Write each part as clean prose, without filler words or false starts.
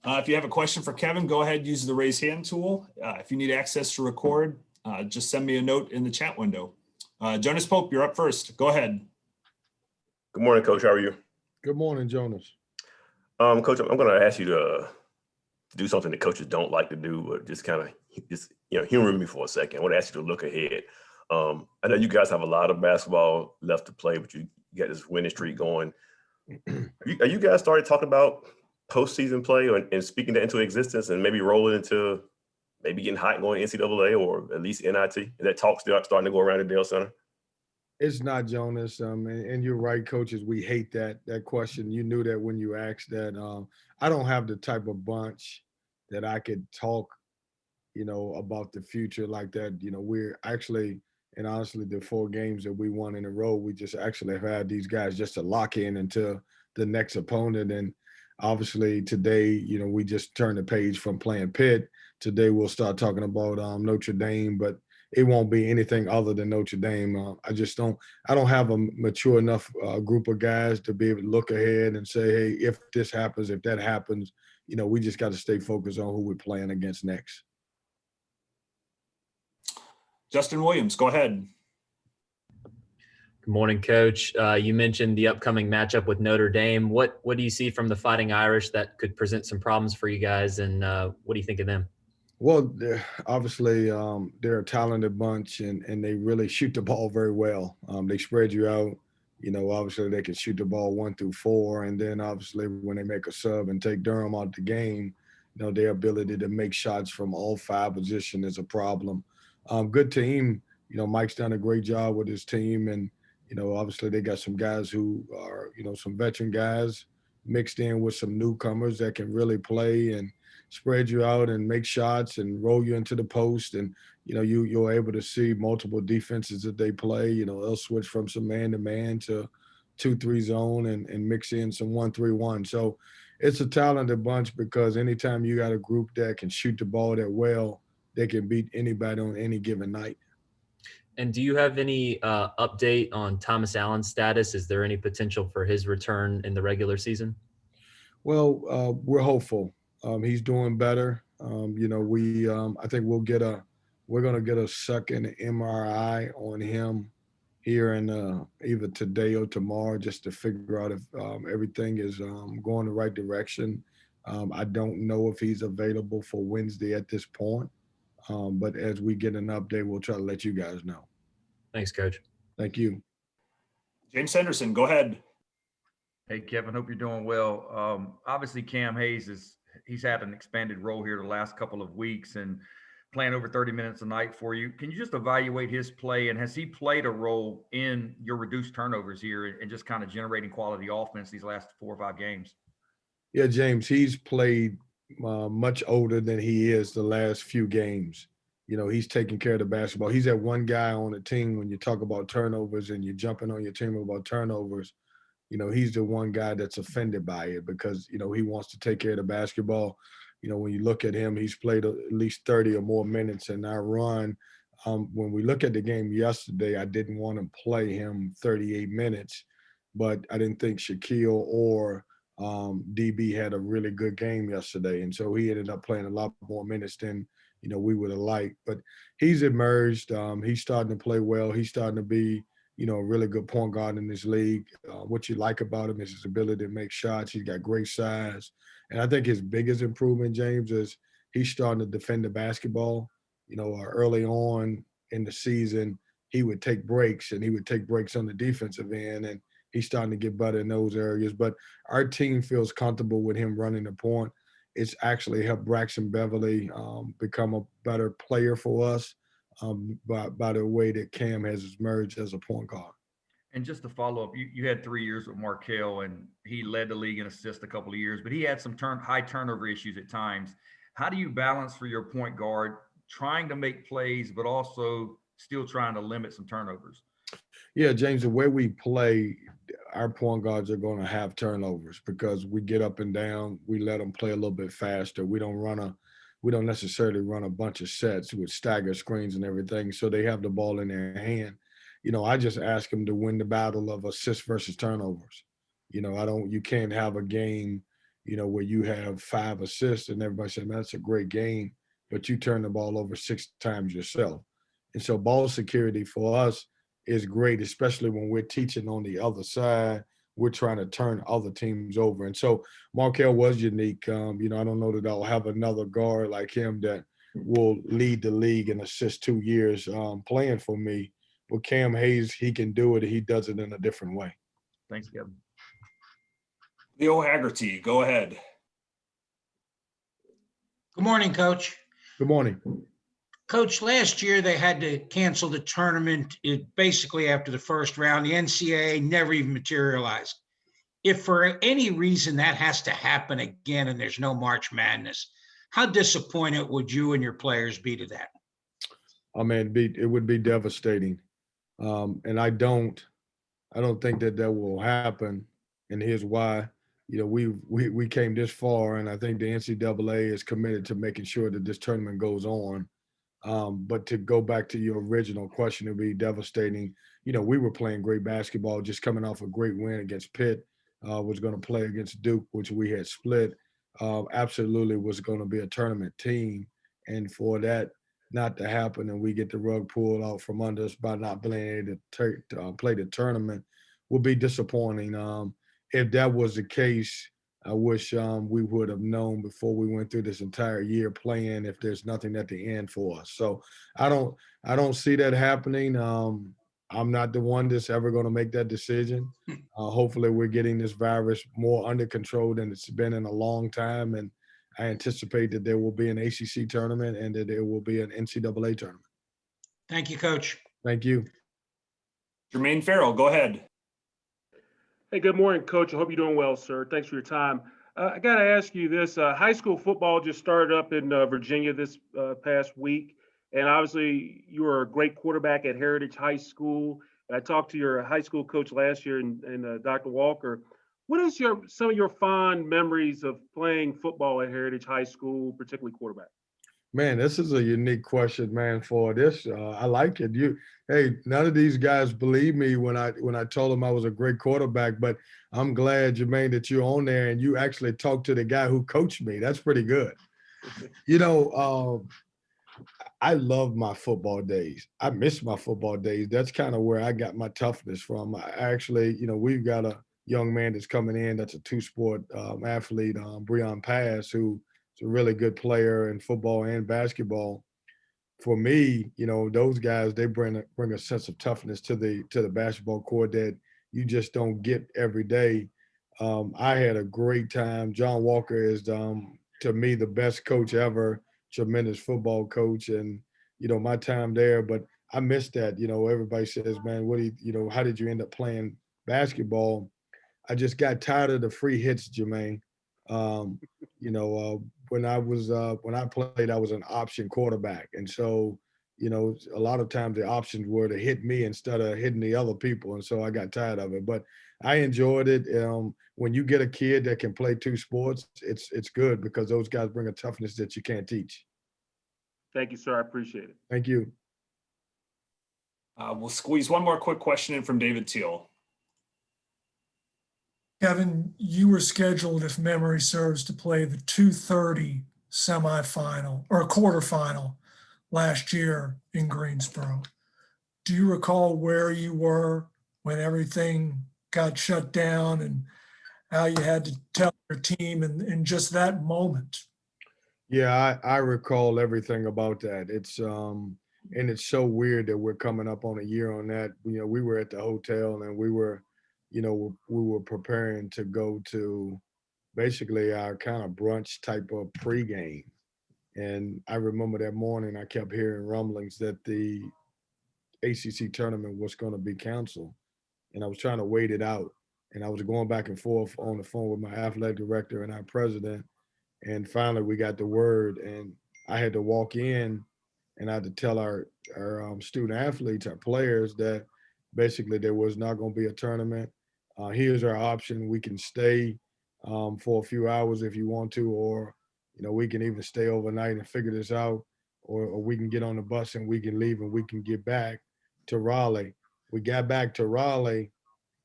If you have a question for Kevin, go ahead, use the raise hand tool. If you need access to record, just send me a note in the chat window. Jonas Pope, you're up first. Go ahead. Good morning, Coach. How are you? Good morning, Jonas. Coach, I'm going to ask you to do something that coaches don't like to do, but just kind of humor me for a second. I want to ask you to look ahead. I know you guys have a lot of basketball left to play, but you got this winning streak going. Are you guys started talking about postseason play and speaking that into existence and maybe rolling into maybe getting hot and going to NCAA or at least NIT? Is that talk still starting to go around at Dale Center? It's not, Jonas. And you're right, coaches. We hate that question. You knew that when you asked that. I don't have the type of bunch that I could talk, about the future like that. We're actually, and honestly, the 4 games that we won in a row, we just actually have had these guys just to lock in until the next opponent. And obviously today, we just turned the page from playing Pitt. Today we'll start talking about Notre Dame, but it won't be anything other than Notre Dame. I don't have a mature enough group of guys to be able to look ahead and say, hey, if this happens, if that happens, we just got to stay focused on who we're playing against next. Justin Williams, go ahead. Good morning, Coach. You mentioned the upcoming matchup with Notre Dame. What do you see from the Fighting Irish that could present some problems for you guys, and what do you think of them? Well, obviously, they're a talented bunch, and they really shoot the ball very well. They spread you out. Obviously, they can shoot the ball 1 through 4, and then obviously when they make a sub and take Durham out the game, their ability to make shots from all 5 positions is a problem. Good team. Mike's done a great job with his team, and obviously they got some guys who are some veteran guys mixed in with some newcomers that can really play and spread you out and make shots and roll you into the post. And, you're able to see multiple defenses that they play. They'll switch from some man-to-man to 2-3 zone and mix in some 1-3-1. So it's a talented bunch because anytime you got a group that can shoot the ball that well, they can beat anybody on any given night. And do you have any update on Thomas Allen's status? Is there any potential for his return in the regular season? Well, we're hopeful. He's doing better. I think we're going to get a second MRI on him here in either today or tomorrow just to figure out if everything is going the right direction. I don't know if he's available for Wednesday at this point, but as we get an update, we'll try to let you guys know. Thanks, Coach. Thank you. James Henderson, go ahead. Hey, Kevin, hope you're doing well. Obviously, Cam Hayes he's had an expanded role here the last couple of weeks and playing over 30 minutes a night for you. Can you just evaluate his play, and has he played a role in your reduced turnovers here and just kind of generating quality offense these last 4 or 5 games? Yeah, James, he's played much older than he is the last few games. He's taking care of the basketball. He's that one guy on the team when you talk about turnovers and you're jumping on your team about turnovers. He's the one guy that's offended by it because, he wants to take care of the basketball. When you look at him, he's played at least 30 or more minutes in our run. When we look at the game yesterday, I didn't want to play him 38 minutes, but I didn't think Shaquille or DB had a really good game yesterday. And so he ended up playing a lot more minutes than, we would have liked. But he's emerged. He's starting to play well. He's starting to be, a really good point guard in this league. What you like about him is his ability to make shots. He's got great size. And I think his biggest improvement, James, is he's starting to defend the basketball. Early on in the season, he would take breaks, and he would take breaks on the defensive end, and he's starting to get better in those areas. But our team feels comfortable with him running the point. It's actually helped Braxton Beverly become a better player for us by the way that Cam has emerged as a point guard. And just to follow up, you had 3 years with Markell, and he led the league in assists a couple of years, but he had some high turnover issues at times. How do you balance for your point guard trying to make plays, but also still trying to limit some turnovers? Yeah, James, the way we play, our point guards are going to have turnovers because we get up and down. We let them play a little bit faster. We don't necessarily run a bunch of sets with stagger screens and everything, so they have the ball in their hand. I just ask them to win the battle of assists versus turnovers. You can't have a game where you have 5 assists and everybody said, man, that's a great game, but you turn the ball over 6 times yourself. And so ball security for us is great, especially when we're teaching on the other side. We're trying to turn other teams over. And so Markel was unique. I don't know that I'll have another guard like him that will lead the league in assists 2 years playing for me. But Cam Hayes, he can do it. He does it in a different way. Thanks, Kevin. Leo Haggerty, go ahead. Good morning, Coach. Good morning. Coach, last year they had to cancel the tournament basically after the first round. The NCAA never even materialized. If for any reason that has to happen again and there's no March Madness, how disappointed would you and your players be to that? I mean, it would be devastating. And I don't think that will happen. And here's why. We came this far, and I think the NCAA is committed to making sure that this tournament goes on. But to go back to your original question, it would be devastating. We were playing great basketball, just coming off a great win against Pitt, was going to play against Duke, which we had split. Absolutely was going to be a tournament team. And for that not to happen and we get the rug pulled out from under us by not being able to play the tournament will be disappointing. If that was the case, I wish we would have known before we went through this entire year playing if there's nothing at the end for us. So I don't see that happening. I'm not the one that's ever going to make that decision. Hopefully we're getting this virus more under control than it's been in a long time. And I anticipate that there will be an ACC tournament and that there will be an NCAA tournament. Thank you, Coach. Thank you. Jermaine Farrell, go ahead. Hey, good morning, Coach. I hope you're doing well, sir. Thanks for your time. I got to ask you this. High school football just started up in Virginia this past week. And obviously, you were a great quarterback at Heritage High School. And I talked to your high school coach last year, and Dr. Walker. What is some of your fond memories of playing football at Heritage High School, particularly quarterback? Man, this is a unique question, man. For this, I like it. Hey, none of these guys believe me when I told them I was a great quarterback, but I'm glad, Jermaine, that you're on there and you actually talked to the guy who coached me. That's pretty good. I love my football days. I miss my football days. That's kind of where I got my toughness from. I actually, we've got a young man that's coming in that's a two-sport athlete, Breon Pass, who a really good player in football and basketball. For me, those guys, they bring a sense of toughness to the basketball court that you just don't get every day. I had a great time. John Walker is, to me, the best coach ever, tremendous football coach, and my time there. But I miss that. Everybody says, man, how did you end up playing basketball? I just got tired of the free hits, Jermaine. When I played, I was an option quarterback. And so, a lot of times the options were to hit me instead of hitting the other people. And so I got tired of it, but I enjoyed it. When you get a kid that can play 2 sports, it's good because those guys bring a toughness that you can't teach. Thank you, sir. I appreciate it. Thank you. We'll squeeze one more quick question in from David Teal. Kevin, you were scheduled, if memory serves, to play the 2:30 semifinal or quarterfinal last year in Greensboro. Do you recall where you were when everything got shut down and how you had to tell your team in just that moment? Yeah, I recall everything about that. And it's so weird that we're coming up on a year on that. We were at the hotel and we were preparing to go to basically our kind of brunch type of pregame. And I remember that morning I kept hearing rumblings that the ACC tournament was going to be canceled. And I was trying to wait it out. And I was going back and forth on the phone with my athletic director and our president. And finally we got the word, and I had to walk in and I had to tell our student athletes, our players, that basically there was not going to be a tournament. Here's our option. We can stay for a few hours if you want to, or, we can even stay overnight and figure this out, or we can get on the bus and we can leave and we can get back to Raleigh. We got back to Raleigh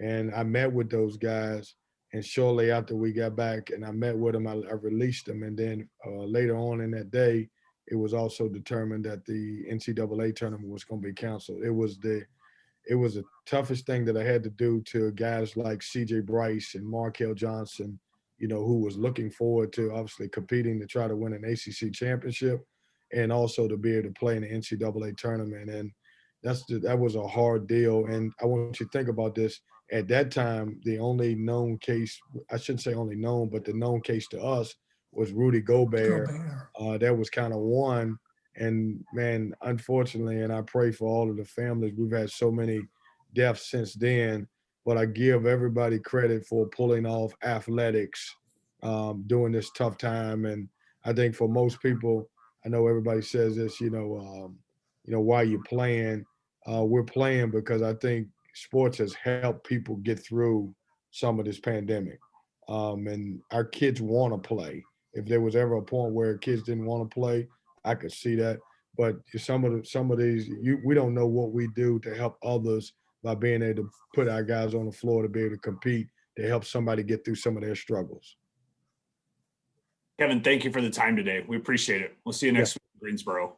and I met with those guys. And shortly after we got back and I met with him, I released him. And then later on in that day, it was also determined that the NCAA tournament was going to be canceled. It was the toughest thing that I had to do to guys like CJ Bryce and Markel Johnson, who was looking forward to obviously competing to try to win an ACC championship and also to be able to play in the NCAA tournament. And that was a hard deal. And I want you to think about this. At that time, the only known case, I shouldn't say only known, but the known case to us was Rudy Gobert. That was kind of one. And man, unfortunately, and I pray for all of the families, we've had so many deaths since then, but I give everybody credit for pulling off athletics during this tough time. And I think for most people, I know everybody says this, why you playing? We're playing because I think sports has helped people get through some of this pandemic. And our kids want to play. If there was ever a point where kids didn't want to play, I could see that. But some of these, we don't know what we do to help others by being able to put our guys on the floor to be able to compete, to help somebody get through some of their struggles. Kevin, thank you for the time today. We appreciate it. We'll see you next week in Greensboro.